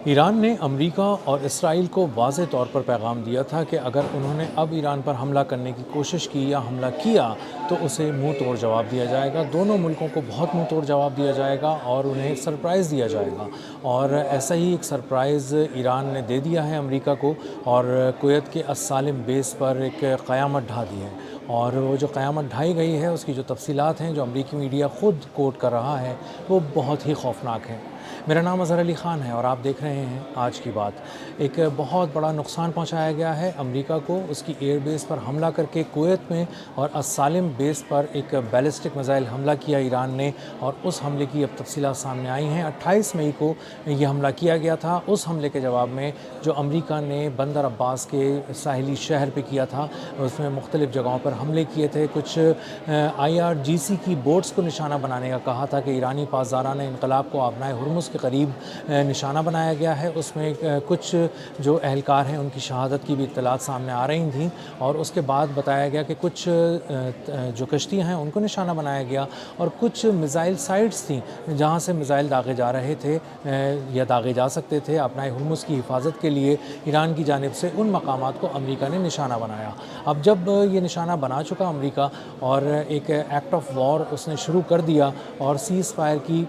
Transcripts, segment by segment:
ایران نے امریکہ اور اسرائیل کو واضح طور پر پیغام دیا تھا کہ اگر انہوں نے اب ایران پر حملہ کرنے کی کوشش کی یا حملہ کیا تو اسے منہ توڑ جواب دیا جائے گا۔ دونوں ملکوں کو بہت منہ توڑ جواب دیا جائے گا اور انہیں سرپرائز دیا جائے گا، اور ایسا ہی ایک سرپرائز ایران نے دے دیا ہے امریکہ کو، اور کویت کے السالم بیس پر ایک قیامت ڈھا دی ہے۔ اور وہ جو قیامت ڈھائی گئی ہے اس کی جو تفصیلات ہیں، جو امریکی میڈیا خود کوٹ کر رہا ہے، وہ بہت ہی خوفناک ہے۔ میرا نام اظہر علی خان ہے اور آپ دیکھ رہے ہیں آج کی بات۔ ایک بہت بڑا نقصان پہنچایا گیا ہے امریکہ کو، اس کی ایئر بیس پر حملہ کر کے کویت میں، اور السالم بیس پر ایک بیلسٹک میزائل حملہ کیا ایران نے، اور اس حملے کی اب تفصیلات سامنے آئی ہیں۔ 28 مئی کو یہ حملہ کیا گیا تھا۔ اس حملے کے جواب میں جو امریکہ نے بندر عباس کے ساحلی شہر پہ کیا تھا، اس میں مختلف جگہوں پر حملے کیے تھے۔ کچھ IRGC کی بوٹس کو نشانہ بنانے کا کہا تھا کہ ایرانی پاسداران انقلاب کو آبنائے ہرمز کے قریب نشانہ بنایا گیا ہے۔ اس میں کچھ جو اہلکار ہیں ان کی شہادت کی بھی اطلاعات سامنے آ رہی تھیں، اور اس کے بعد بتایا گیا کہ کچھ جو کشتیاں ہیں ان کو نشانہ بنایا گیا، اور کچھ میزائل سائٹس تھیں جہاں سے میزائل داغے جا رہے تھے یا داغے جا سکتے تھے۔ آبنائے ہرمز کی حفاظت کے لیے ایران کی جانب سے ان مقامات کو امریکہ نے نشانہ بنایا۔ اب جب یہ نشانہ بنا چکا امریکہ، اور ایک ایکٹ آف وار اس نے شروع کر دیا اور سیز فائر کی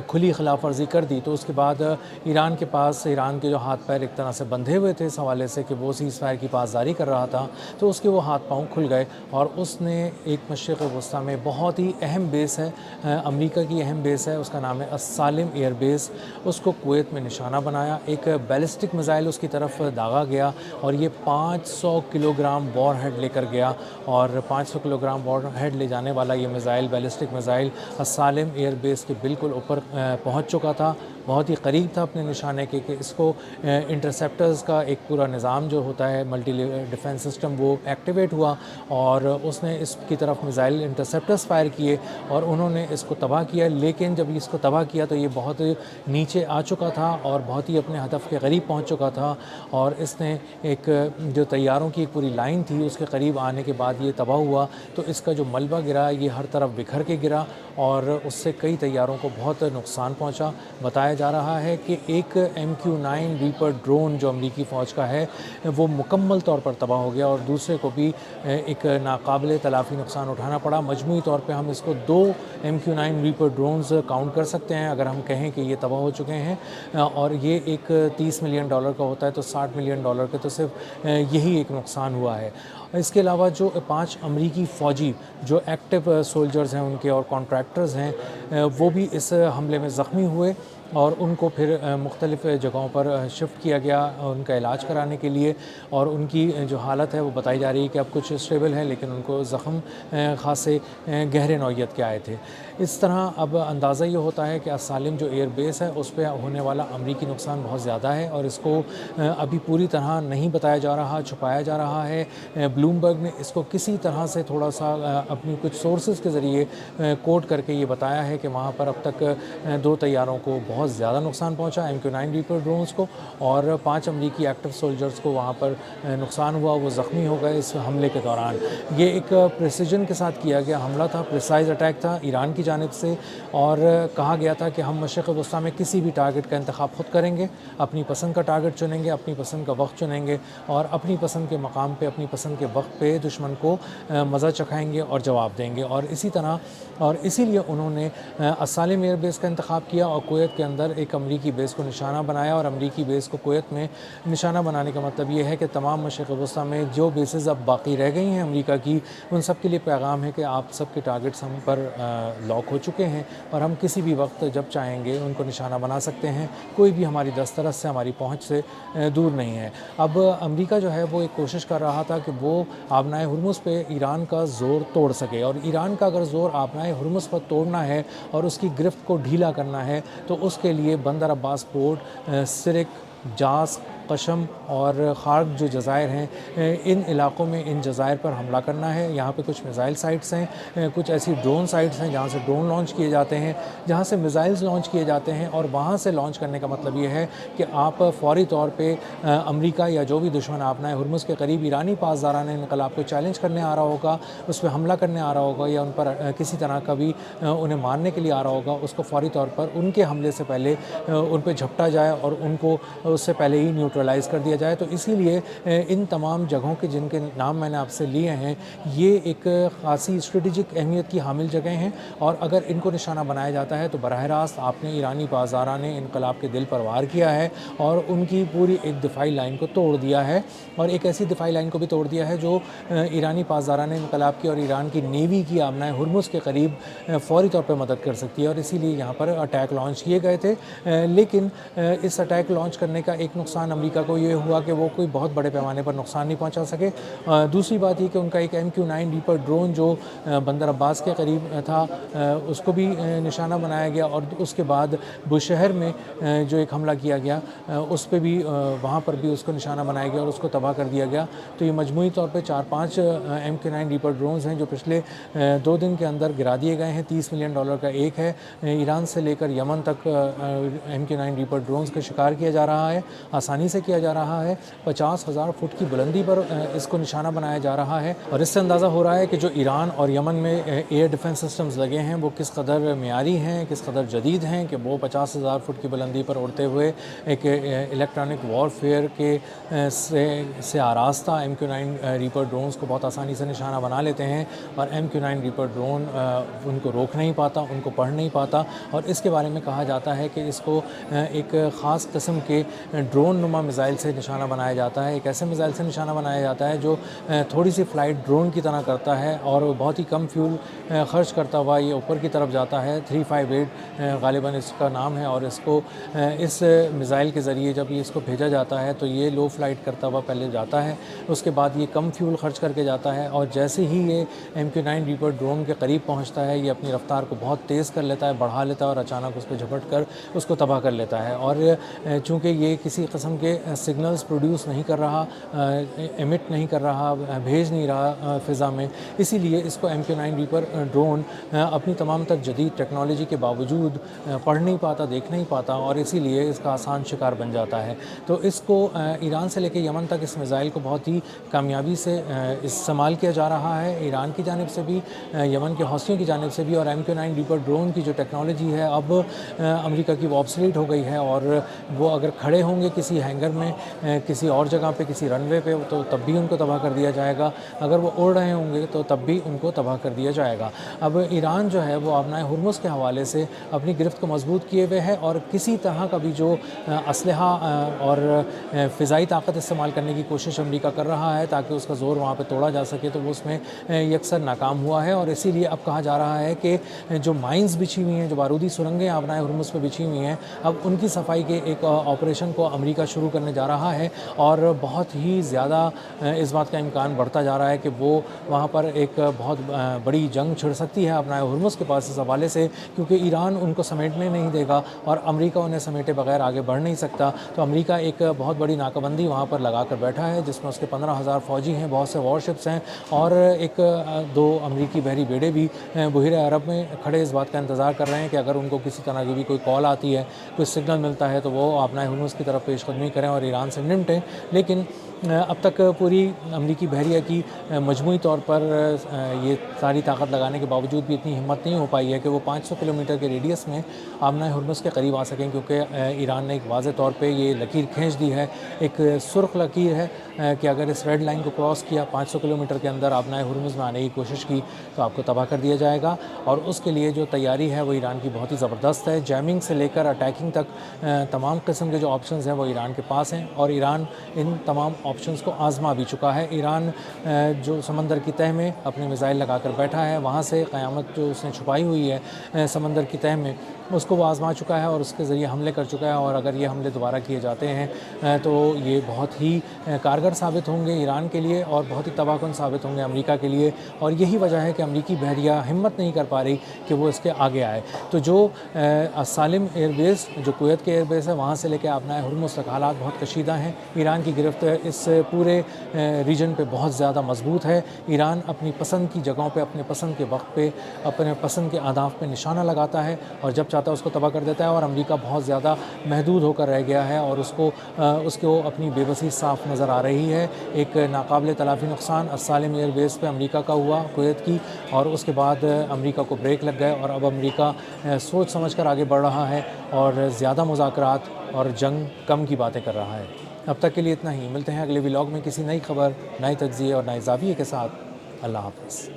کھلی خلاف ورزی کر دی، تو اس کے بعد ایران کے پاس، ایران کے جو ہاتھ پیر ایک طرح سے بندھے ہوئے تھے اس حوالے سے کہ وہ سیز فائر کی پاسداری کر رہا تھا، تو اس کے وہ ہاتھ پاؤں کھل گئے، اور اس نے ایک مشرق وسطیٰ میں بہت ہی اہم بیس ہے، امریکہ کی اہم بیس ہے، اس کا نام ہے السالم ایئر بیس، اس کو کویت میں نشانہ بنایا۔ ایک بیلسٹک میزائل اس کی طرف داغا گیا، اور یہ 500 کلو گرام وار ہیڈ لے کر گیا، اور 500 کلو گرام وار ہیڈ لے جانے والا یہ missile, ballistic missile, Al Salem air base کے بالکل اوپر پہنچ چکا تھا، بہت ہی قریب تھا اپنے نشانے کے، کہ اس کو انٹرسیپٹرز کا ایک پورا نظام جو ہوتا ہے ملٹی ڈیفنس سسٹم، وہ ایکٹیویٹ ہوا، اور اس نے اس کی طرف میزائل انٹرسیپٹرز فائر کیے اور انہوں نے اس کو تباہ کیا۔ لیکن جب اس کو تباہ کیا تو یہ بہت نیچے آ چکا تھا اور بہت ہی اپنے ہدف کے قریب پہنچ چکا تھا، اور اس نے ایک جو طیاروں کی ایک پوری لائن تھی اس کے قریب آنے کے بعد یہ تباہ ہوا، تو اس کا جو ملبہ گرا یہ ہر طرف بکھر کے گرا، اور اس سے کئی طیاروں کو بہت نقصان پہنچا۔ بتایا جا رہا ہے کہ ایک MQ-9 ریپر ڈرون جو امریکی فوج کا ہے وہ مکمل طور پر تباہ ہو گیا، اور دوسرے کو بھی ایک ناقابل تلافی نقصان اٹھانا پڑا۔ مجموعی طور پہ ہم اس کو 2 MQ-9 ریپر ڈرونز کاؤنٹ کر سکتے ہیں اگر ہم کہیں کہ یہ تباہ ہو چکے ہیں، اور یہ ایک $30 ملین کا ہوتا ہے، تو $60 ملین کے تو صرف یہی ایک نقصان ہوا ہے۔ اس کے علاوہ جو 5 امریکی فوجی جو ایکٹیو سولجرز ہیں ان کے اور کانٹریکٹرز ہیں، وہ بھی اس حملے میں زخمی ہوئے، اور ان کو پھر مختلف جگہوں پر شفٹ کیا گیا ان کا علاج کرانے کے لیے، اور ان کی جو حالت ہے وہ بتائی جا رہی ہے کہ اب کچھ اسٹیبل ہے، لیکن ان کو زخم خاصے گہرے نوعیت کے آئے تھے۔ اس طرح اب اندازہ یہ ہوتا ہے کہ السالم جو ایئر بیس ہے اس پہ ہونے والا امریکی نقصان بہت زیادہ ہے، اور اس کو ابھی پوری طرح نہیں بتایا جا رہا، چھپایا جا رہا ہے۔ بلومبرگ نے اس کو کسی طرح سے تھوڑا سا اپنی کچھ سورسز کے ذریعے کوٹ کر کے یہ بتایا ہے کہ وہاں پر اب تک 2 طیاروں کو بہت زیادہ نقصان پہنچا، MQ-9 ریپر ڈرونز کو، اور 5 امریکی ایکٹیو سولجرز کو وہاں پر نقصان ہوا، وہ زخمی ہو گئے اس حملے کے دوران۔ یہ ایک پریسیجن کے ساتھ کیا گیا حملہ تھا، پریسائز اٹیک تھا ایران کی جانب سے، اور کہا گیا تھا کہ ہم مشرق وسطیٰ میں کسی بھی ٹارگٹ کا انتخاب خود کریں گے، اپنی پسند کا ٹارگٹ چنیں گے، اپنی پسند کا وقت چنیں گے، اور اپنی پسند کے مقام پہ، اپنی پسند کے وقت پہ دشمن کو مزہ چکھائیں گے اور جواب دیں گے۔ اور اسی طرح، اور اسی لیے انہوں نے السالم ایئر بیس کا انتخاب کیا، اور کویت کے اندر ایک امریکی بیس کو نشانہ بنایا، اور امریکی بیس کو کویت میں نشانہ بنانے کا مطلب یہ ہے کہ تمام مشرق وسطیٰ میں جو بیسز اب باقی رہ گئی ہیں امریکہ کی، ان سب کے لیے پیغام ہے کہ آپ سب کے ٹارگٹس ہم پر لاک ہو چکے ہیں، اور ہم کسی بھی وقت جب چاہیں گے ان کو نشانہ بنا سکتے ہیں، کوئی بھی ہماری دسترس سے، ہماری پہنچ سے دور نہیں ہے۔ اب امریکہ جو ہے وہ ایک کوشش کر رہا تھا کہ وہ آبنائے ہرمز پہ ایران کا زور توڑ سکے، اور ایران کا اگر زور آبنائے ہرمز پر توڑنا ہے اور اس کی گرفت کو ڈھیلا کرنا ہے تو اس کے لیے بندر عباس پورٹ، سرک، جاس، قشم اور خارق جو جزائر ہیں ان علاقوں میں ان جزائر پر حملہ کرنا ہے. یہاں پہ کچھ میزائل سائٹس ہیں, کچھ ایسی ڈرون سائٹس ہیں جہاں سے ڈرون لانچ کیے جاتے ہیں, جہاں سے میزائلز لانچ کیے جاتے ہیں, اور وہاں سے لانچ کرنے کا مطلب یہ ہے کہ آپ فوری طور پہ امریکہ یا جو بھی دشمن آپ نے ہرمز کے قریب ایرانی پاسداران انقلاب کو چیلنج کرنے آ رہا ہوگا, اس پہ حملہ کرنے آ رہا ہوگا یا ان پر کسی طرح کا بھی انہیں مارنے کے لیے آ رہا ہوگا, اس کو فوری طور پر ان کے حملے سے پہلے ان پہ جھپٹا جائے اور ان کو اس سے پہلے ہی نیوٹرلائز کر دیا جائے. تو اسی لیے ان تمام جگہوں کے جن کے نام میں نے آپ سے لیے ہیں یہ ایک خاصی اسٹریٹجک اہمیت کی حامل جگہیں ہیں, اور اگر ان کو نشانہ بنایا جاتا ہے تو براہ راست آپ نے ایرانی پاسداران انقلاب کے دل پر وار کیا ہے اور ان کی پوری ایک دفاعی لائن کو توڑ دیا ہے, اور ایک ایسی دفاعی لائن کو بھی توڑ دیا ہے جو ایرانی پاسداران انقلاب کی اور ایران کی نیوی کی آبنائے ہرمز کے قریب فوری طور پہ مدد کر سکتی ہے. اور اسی لیے یہاں پر اٹیک لانچ کیے گئے تھے, لیکن اس اٹیک لانچ کرنے کا ایک نقصان امریکہ کو یہ ہوا کہ وہ کوئی بہت بڑے پیمانے پر نقصان نہیں پہنچا سکے. دوسری بات یہ کہ ان کا ایک MQ-9 ریپر ڈرون جو بندر عباس کے قریب تھا اس کو بھی نشانہ بنایا گیا, اور اس کے بعد بشہر میں جو ایک حملہ کیا گیا اس پہ بھی وہاں پر بھی اس کو نشانہ بنایا گیا اور اس کو تباہ کر دیا گیا. تو یہ مجموعی طور پہ 4-5 MQ-9 ریپر ڈرونز ہیں جو پچھلے 2 دن کے اندر گرا دیے گئے ہیں. $30 ملین کا ایک ہے. ایران سے لے کر یمن تک MQ-9 ریپر ڈرونز کا شکار کیا جا رہا ہے, آسانی سے کیا جا رہا ہے. 50,000 فٹ کی بلندی پر اس کو نشانہ بنایا جا رہا ہے, اور اس سے اندازہ ہو رہا ہے کہ جو ایران اور یمن میں ایئر ڈیفنس سسٹمز لگے ہیں وہ کس قدر معیاری ہیں, کس قدر جدید ہیں کہ وہ 50,000 فٹ کی بلندی پر اڑتے ہوئے ایک الیکٹرانک وارفیئر کے سے آراستہ MQ-9 ریپر ڈرونز کو بہت آسانی سے نشانہ بنا لیتے ہیں, اور MQ-9 ریپر ڈرون ان کو روک نہیں پاتا, ان کو پڑھ نہیں پاتا. اور اس کے بارے میں کہا جاتا ہے کہ اس کو ایک خاص قسم کے ڈرون نما میزائل سے نشانہ بنایا جاتا ہے, ایک ایسے میزائل سے نشانہ بنایا جاتا ہے جو تھوڑی سی فلائٹ ڈرون کی طرح کرتا ہے اور بہت ہی کم فیول خرچ کرتا ہوا یہ اوپر کی طرف جاتا ہے. 358 غالباً اس کا نام ہے, اور اس کو اس میزائل کے ذریعے جب یہ اس کو بھیجا جاتا ہے تو یہ لو فلائٹ کرتا ہوا پہلے جاتا ہے, اس کے بعد یہ کم فیول خرچ کر کے جاتا ہے, اور جیسے ہی یہ MQ-9 ریپر ڈرون کے قریب پہنچتا ہے یہ اپنی رفتار کو بہت تیز کر لیتا ہے, بڑھا لیتا ہے, اور اچانک اس پہ جھپٹ کر اس کو تباہ کر لیتا ہے. اور چونکہ یہ کسی قسم کے سگنلز پروڈیوس نہیں کر رہا, ایمٹ نہیں کر رہا, بھیج نہیں رہا فضا میں, اسی لیے اس کو MQ-9 ریپر ڈرون اپنی تمام تر جدید ٹیکنالوجی کے باوجود پڑھ نہیں پاتا, دیکھ نہیں پاتا, اور اسی لیے اس کا آسان شکار بن جاتا ہے. تو اس کو ایران سے لے کے یمن تک اس میزائل کو بہت ہی کامیابی سے استعمال کیا جا رہا ہے, ایران کی جانب سے بھی, یمن کے حوثیوں کی جانب سے بھی. اور MQ-9 ریپر ڈرون کی جو ٹیکنالوجی ہے اب امریکہ کی وہ آبسلیٹ ہو گئی ہے, اور وہ اگر کھڑے ہوں گے کسی ہینگر میں کسی اور جگہ پہ کسی رن وے پہ تو تب بھی ان کو تباہ کر دیا جائے گا, اگر وہ اڑ رہے ہوں گے تو تب بھی ان کو تباہ کر دیا جائے گا. اب ایران جو ہے وہ آبنائے ہرمز کے حوالے سے اپنی گرفت کو مضبوط کیے ہوئے ہے, اور کسی طرح کا بھی جو اسلحہ اور فضائی طاقت استعمال کرنے کی کوشش امریکہ کر رہا ہے تاکہ اس کا زور وہاں پہ توڑا جا سکے تو وہ اس میں یکسر ناکام ہوا ہے. اور اسی لیے اب کہا جا رہا ہے کہ جو مائنز بچھی ہوئی ہیں, جو بارودی سرنگیں آبنائے ہرمز پہ بچھی ہوئی ہیں, اب ان کی صفائی کے ایک آپریشن کو امریکہ شروع کرنے جا رہا ہے, اور بہت ہی زیادہ اس بات کا امکان بڑھتا جا رہا ہے کہ وہ وہاں پر ایک بہت بڑی جنگ چھڑ سکتی ہے آبنائے ہرمز کے پاس اس حوالے سے, کیونکہ ایران ان کو سمیٹنے نہیں دے گا اور امریکہ انہیں سمیٹے بغیر آگے بڑھ نہیں سکتا. تو امریکہ ایک بہت بڑی ناکہ بندی وہاں پر لگا کر بیٹھا ہے جس میں اس کے 15,000 فوجی ہیں, بہت سے وار شپس ہیں, اور 2 امریکی بحری بیڑے بھی بحیرہ عرب میں کھڑے اس بات کا انتظار کر رہے ہیں کہ اگر ان کو کسی طرح کی بھی کوئی کال آتی ہے, کوئی سگنل ملتا ہے تو وہ آبنائے ہرمز کی طرف پیش قدمی کریں اور ایران سے نمٹیں. لیکن اب تک پوری امریکی بحریہ کی مجموعی طور پر یہ ساری طاقت لگانے کے باوجود بھی اتنی ہمت نہیں ہو پائی ہے کہ وہ 500 کلومیٹر کے ریڈیس میں آبنائے ہرمز کے قریب آ سکیں, کیونکہ ایران نے ایک واضح طور پہ یہ لکیر کھینچ دی ہے, ایک سرخ لکیر ہے کہ اگر اس ریڈ لائن کو کراس کیا 500 کلومیٹر کے اندر آبنائے ہرمز میں آنے کی کوشش کی تو آپ کو تباہ کر دیا جائے گا. اور اس کے لیے جو تیاری ہے وہ ایران کی بہت ہی زبردست ہے, جیمنگ سے لے کر اٹیکنگ تک تمام قسم کے جو آپشنز ہیں وہ ایران کے پاس ہیں, اور ایران ان تمام آپشنز کو آزما بھی چکا ہے. ایران جو سمندر کی تہہ میں اپنے میزائل لگا کر بیٹھا ہے, وہاں سے قیامت جو اس نے چھپائی ہوئی ہے سمندر کی تہہ میں, اس کو وہ آزما چکا ہے اور اس کے ذریعے حملے کر چکا ہے، اور اگر یہ حملے دوبارہ کیے جاتے ہیں تو یہ بہت ہی کارگر ثابت ہوں گے ایران کے لیے اور بہت ہی تباہ کن ثابت ہوں گے امریکہ کے لیے، اور یہی وجہ ہے کہ امریکی بحریہ ہمت نہیں کر پا رہی کہ وہ اس کے آگے آئے۔ تو جو سالم ایئر بیس جو کویت کے ایئر بیس ہے وہاں سے لے کے آبنائے ہرمز تک حالات بہت کشیدہ ہیں۔ ایران کی گرفت اس پورے ریجن پہ بہت زیادہ مضبوط ہے۔ ایران اپنی پسند کی جگہوں پہ اپنے پسند کے وقت پہ اپنے پسند کے اہداف پہ نشانہ لگاتا ہے اور جب چاہتا ہے اس کو تباہ کر دیتا ہے، اور امریکہ بہت زیادہ محدود ہو کر رہ گیا ہے اور اس کو اپنی بے بسی صاف نظر آ رہی ہے۔ ایک ناقابل تلافی نقصان السالم ایئر بیس پہ امریکہ کا ہوا کویت کی، اور اس کے بعد امریکہ کو بریک لگ گئے اور اب امریکہ سوچ سمجھ کر آگے بڑھ رہا ہے اور زیادہ مذاکرات اور جنگ کم کی باتیں کر رہا ہے۔ اب تک کے لیے اتنا ہی، ملتے ہیں اگلے ولاگ میں کسی نئی خبر، نئے تجزیے اور نئے زاویے کے ساتھ۔ اللہ حافظ۔